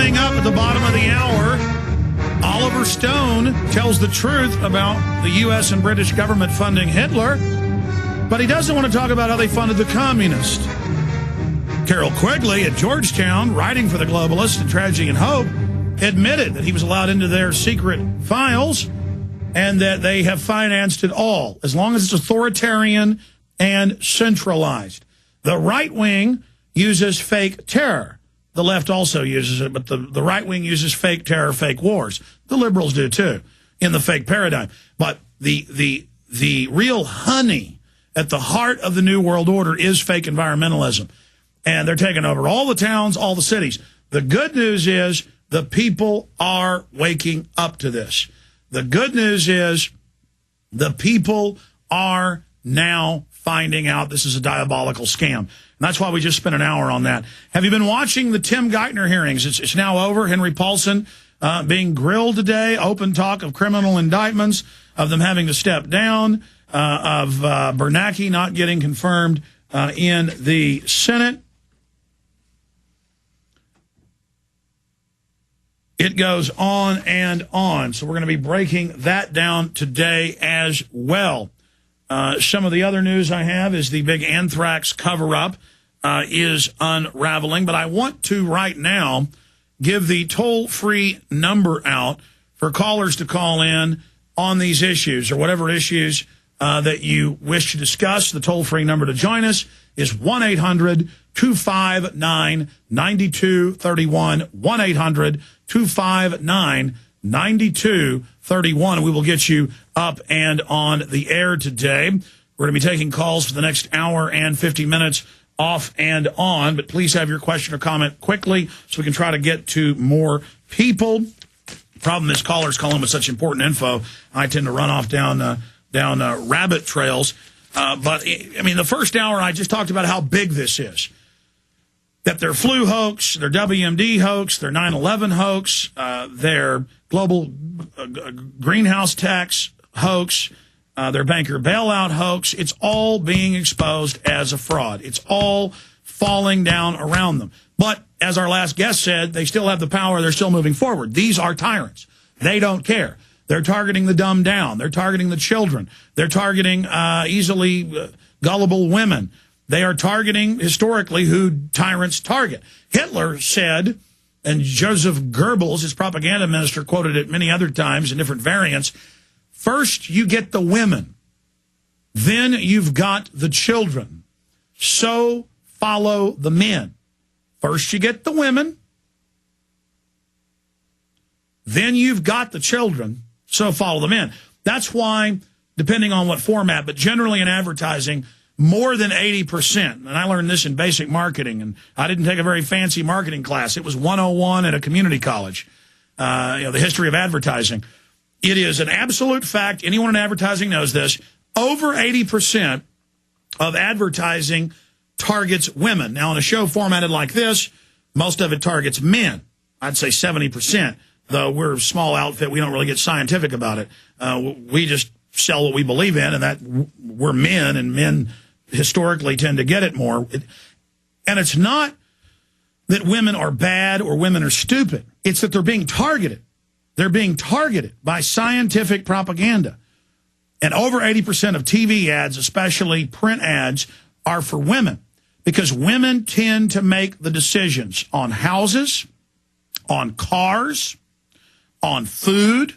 Coming up at the bottom of the hour, Oliver Stone tells the truth about the U.S. and British government funding Hitler, but he doesn't want to talk about how they funded the communists. Carroll Quigley at Georgetown, writing for the Globalist and Tragedy and Hope, admitted that he was allowed into their secret files and that they have financed it all, as long as it's authoritarian and centralized. The right wing uses fake terror. The left also uses it, but the right wing uses fake terror, fake wars. The liberals do too, in the fake paradigm. But the real honey at the heart of the New World Order is fake environmentalism. And they're taking over all the towns, all the cities. The good news is the people are waking up to this. The good news is the people are now finding out this is a diabolical scam. And that's why we just spent an hour on that. Have you been watching the Tim Geithner hearings? It's now over. Henry Paulson being grilled today. Open talk of criminal indictments, of them having to step down, of Bernanke not getting confirmed in the Senate. It goes on and on. So we're going to be breaking that down today as well. Some of the other news I have is the big anthrax cover-up is unraveling. But I want to right now give the toll-free number out for callers to call in on these issues or whatever issues that you wish to discuss. The toll-free number to join us is 1-800-259-9231, 1-800-259-9231. We will get you up and on the air today. We're going to be taking calls for the next hour and 50 minutes off and on, but please have your question or comment quickly so we can try to get to more people. Problem is callers call in with such important info. I tend to run off down rabbit trails. But, I mean, the first hour I just talked about how big this is. That their flu hoax, their WMD hoax, their 9/11 hoax, their global greenhouse tax hoax, their banker bailout hoax, it's all being exposed as a fraud. It's all falling down around them. But as our last guest said, they still have the power. They're still moving forward. These are tyrants. They don't care. They're targeting the dumbed down. They're targeting the children. They're targeting easily gullible women. They are targeting, historically, who tyrants target. Hitler said, and Joseph Goebbels, his propaganda minister, quoted it many other times in different variants, first you get the women, then you've got the children. So follow the men. First you get the women, then you've got the children, so follow the men. That's why, depending on what format, but generally in advertising, more than 80%, and I learned this in basic marketing, and I didn't take a very fancy marketing class. It was 101 at a community college, the history of advertising. It is an absolute fact. Anyone in advertising knows this. Over 80% of advertising targets women. Now, in a show formatted like this, most of it targets men. I'd say 70%, though we're a small outfit. We don't really get scientific about it. We just sell what we believe in, and that we're men, and men historically tend to get it more. And it's not that women are bad or women are stupid. It's that they're being targeted. They're being targeted by scientific propaganda. And over 80% of TV ads, especially print ads, are for women because women tend to make the decisions on houses, on cars, on food,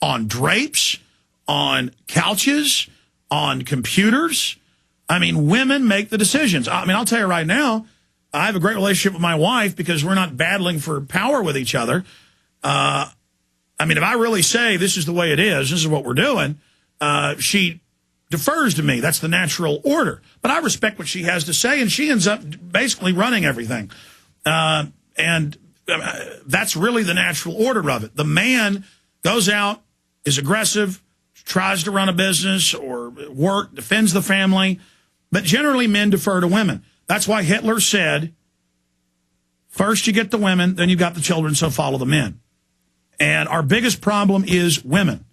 on drapes, on couches, on computers. I mean, women make the decisions. I mean, I'll tell you right now, I have a great relationship with my wife because we're not battling for power with each other. I mean, if I really say this is the way it is, this is what we're doing, she defers to me. That's the natural order. But I respect what she has to say, and she ends up basically running everything. And that's really the natural order of it. The man goes out, is aggressive, tries to run a business or work, defends the family, but generally men defer to women. That's why Hitler said, first you get the women, then you got the children, so follow the men. And our biggest problem is women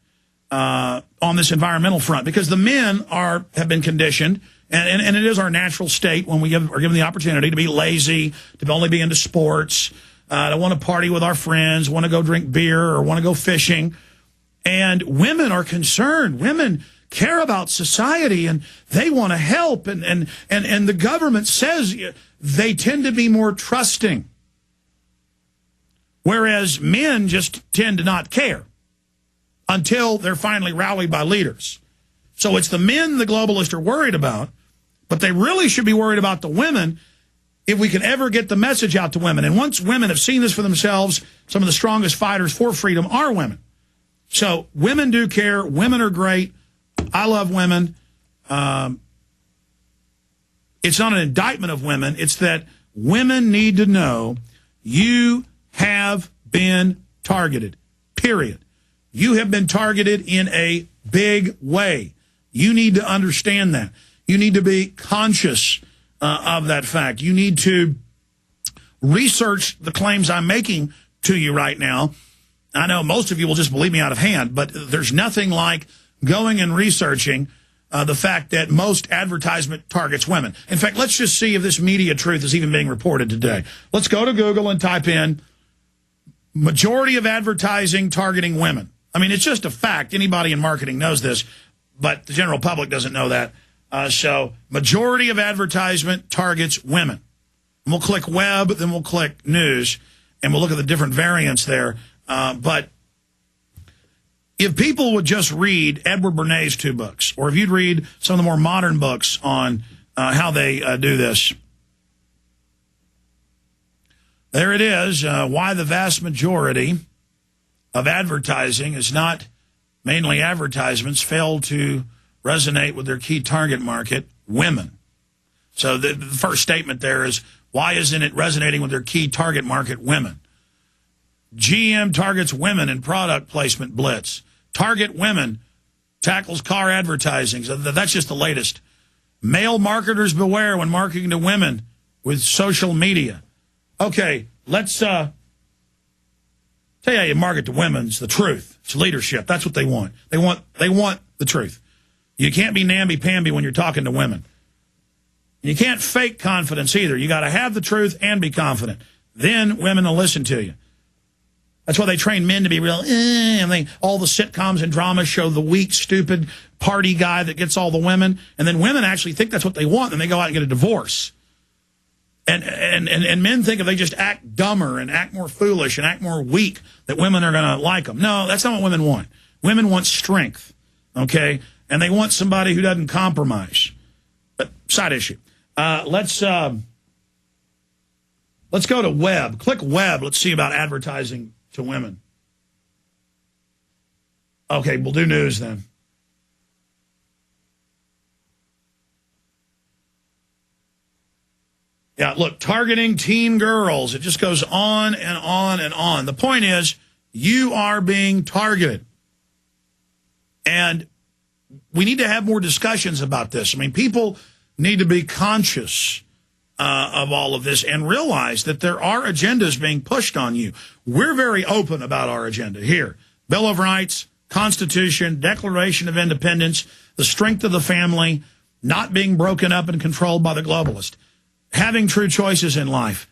on this environmental front, because the men have been conditioned, and it is our natural state when we are given the opportunity to be lazy, to only be into sports, to want to party with our friends, want to go drink beer or want to go fishing. And women are concerned. Women care about society and they want to help. And the government says they tend to be more trusting. Whereas men just tend to not care until they're finally rallied by leaders. So it's the men the globalists are worried about, but they really should be worried about the women if we can ever get the message out to women. And once women have seen this for themselves, some of the strongest fighters for freedom are women. So women do care. Women are great. I love women. It's not an indictment of women. It's that women need to know you have been targeted, period. You have been targeted in a big way. You need to understand that. You need to be conscious of that fact. You need to research the claims I'm making to you right now. I know most of you will just believe me out of hand, but there's nothing like going and researching the fact that most advertisement targets women. In fact, let's just see if this media truth is even being reported today. Let's go to Google and type in majority of advertising targeting women. I mean, it's just a fact. Anybody in marketing knows this, but the general public doesn't know that. So majority of advertisement targets women. And we'll click web, then we'll click news, and we'll look at the different variants there. But if people would just read Edward Bernays' 2 books, or if you'd read some of the more modern books on how they do this. There it is, why the vast majority of advertising is not mainly advertisements fail to resonate with their key target market, women. So the first statement there is, why isn't it resonating with their key target market, women? GM targets women in product placement blitz. Target women tackles car advertising. So that's just the latest. Male marketers beware when marketing to women with social media. Okay, let's tell you how you market to women. It's the truth. It's leadership. That's what they want. They want the truth. You can't be namby-pamby when you're talking to women. You can't fake confidence either. You got to have the truth and be confident. Then women will listen to you. That's why they train men to be real, and all the sitcoms and dramas show the weak, stupid party guy that gets all the women. And then women actually think that's what they want, and they go out and get a divorce. And men think if they just act dumber and act more foolish and act more weak, that women are going to like them. No, that's not what women want. Women want strength, okay? And they want somebody who doesn't compromise. But side issue. Let's go to web. Click web. Let's see about advertising to women. Okay, we'll do news then. Yeah, look, targeting teen girls. It just goes on and on and on. The point is, you are being targeted. And we need to have more discussions about this. I mean, people need to be conscious of all of this and realize that there are agendas being pushed on you. We're very open about our agenda here. Bill of Rights, Constitution, Declaration of Independence, the strength of the family, not being broken up and controlled by the globalist, having true choices in life,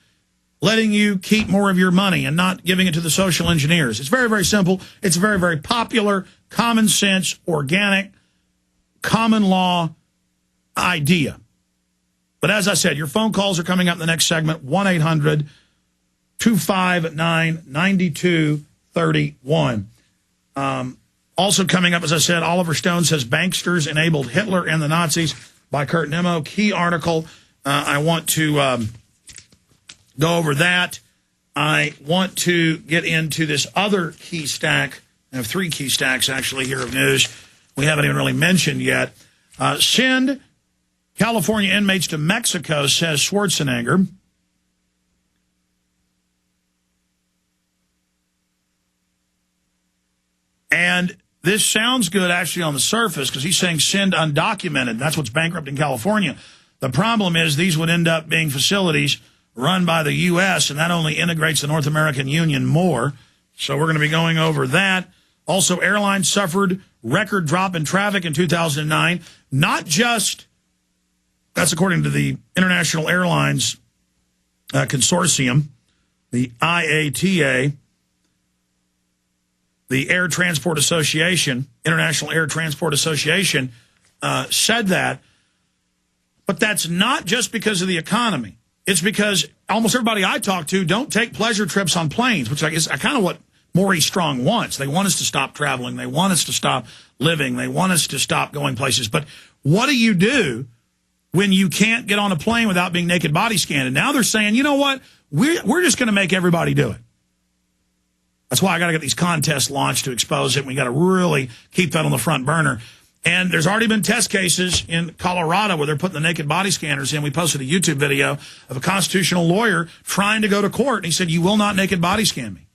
letting you keep more of your money and not giving it to the social engineers. It's very, very simple. It's very, very popular, common sense, organic, common law idea. But as I said, your phone calls are coming up in the next segment, 1-800-259-9231. Also coming up, as I said, Oliver Stone says banksters enabled Hitler and the Nazis by Kurt Nimmo. Key article. I want to go over that. I want to get into this other key stack. I have 3 key stacks, actually, here of news we haven't even really mentioned yet. Send California inmates to Mexico, says Schwarzenegger. And this sounds good, actually, on the surface, because he's saying send undocumented. That's what's bankrupting California. The problem is these would end up being facilities run by the U.S., and that only integrates the North American Union more. So we're going to be going over that. Also, airlines suffered record drop in traffic in 2009. Not just, that's according to the International Airlines Consortium, the IATA, the Air Transport Association, International Air Transport Association, said that. But that's not just because of the economy. It's because almost everybody I talk to don't take pleasure trips on planes, which I guess kind of what Maurice Strong wants. They want us to stop traveling. They want us to stop living. They want us to stop going places. But what do you do when you can't get on a plane without being naked body scanned? And now they're saying, you know what? We're just going to make everybody do it. That's why I got to get these contests launched to expose it. We got to really keep that on the front burner. And there's already been test cases in Colorado where they're putting the naked body scanners in. We posted a YouTube video of a constitutional lawyer trying to go to court. And he said, you will not naked body scan me.